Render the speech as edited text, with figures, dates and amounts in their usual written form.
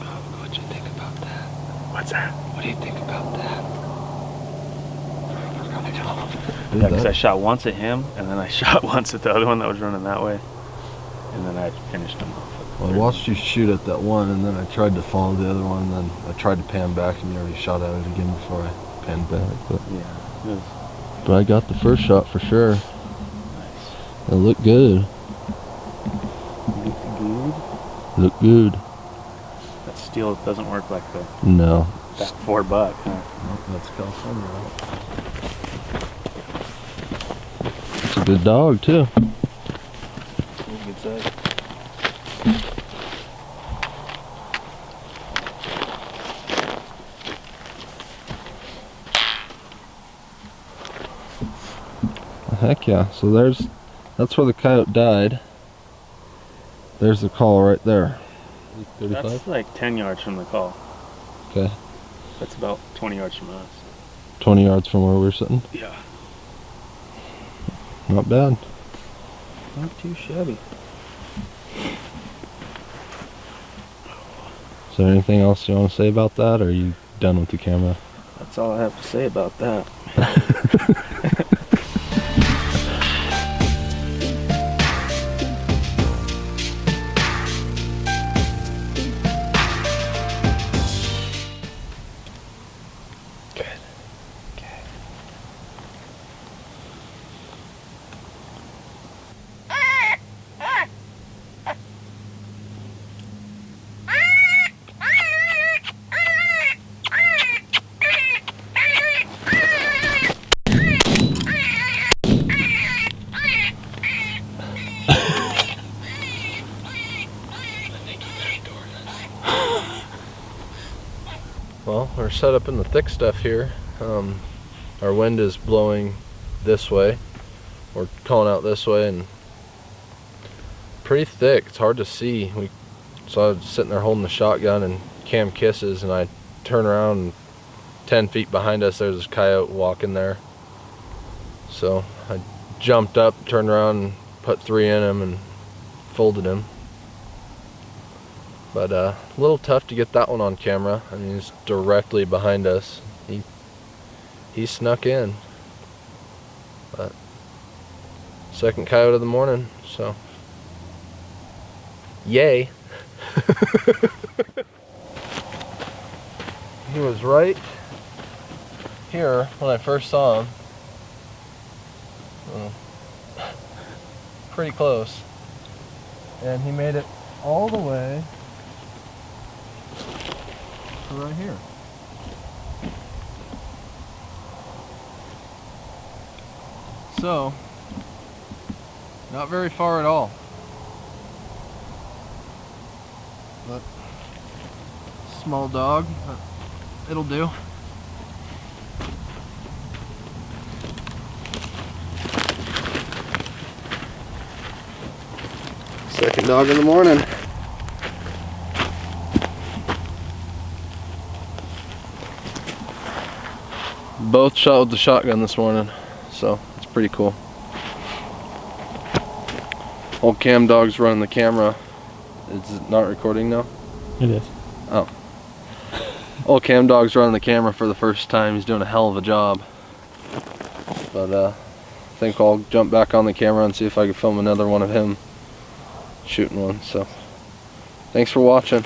What do you think about that? What's that? What do you think about that? Yeah, Yeah, because I shot once at him, and then I shot once at the other one that was running that way, and then I finished him off. Well, I watched you shoot at that one, and then I tried to follow the other one, and then I tried to pan back, and you already shot at it again before I panned back. But, Yeah. but I got the first shot for sure. Nice. It looked good. Looked good. That steel doesn't work like the No. that $4, huh? Nope, that's California. It's a good dog too. Good size. Heck yeah. So that's where the coyote died. There's the call right there. 35? That's like 10 yards from the call. Okay. That's about 20 yards from us. 20 yards from where we're sitting. Yeah. Not bad. Not too shabby. Is there anything else you want to say about that, or are you done with the camera? That's all I have to say about that. Well, we're set up in the thick stuff here. Our wind is blowing this way. We're calling out this way, and pretty thick. It's hard to see. So I was sitting there holding the shotgun, and Cam kisses, and I turn around, and 10 feet behind us there's this coyote walking there. So I jumped up, turned around, and put 3 in him and folded him. But a little tough to get that one on camera. I mean, he's directly behind us. He snuck in. But second coyote of the morning, so yay. He was right here when I first saw him. Pretty close. And he made it all the way to right here. So, not very far at all. But small dog, but it'll do. Second dog in the morning. Both shot with the shotgun this morning, so it's pretty cool. Old Cam dog's running the camera. Is it not recording now? It is. Oh. Old Cam dog's running the camera for the first time. He's doing a hell of a job. But I think I'll jump back on the camera and see if I can film another one of him shooting one. So thanks for watching.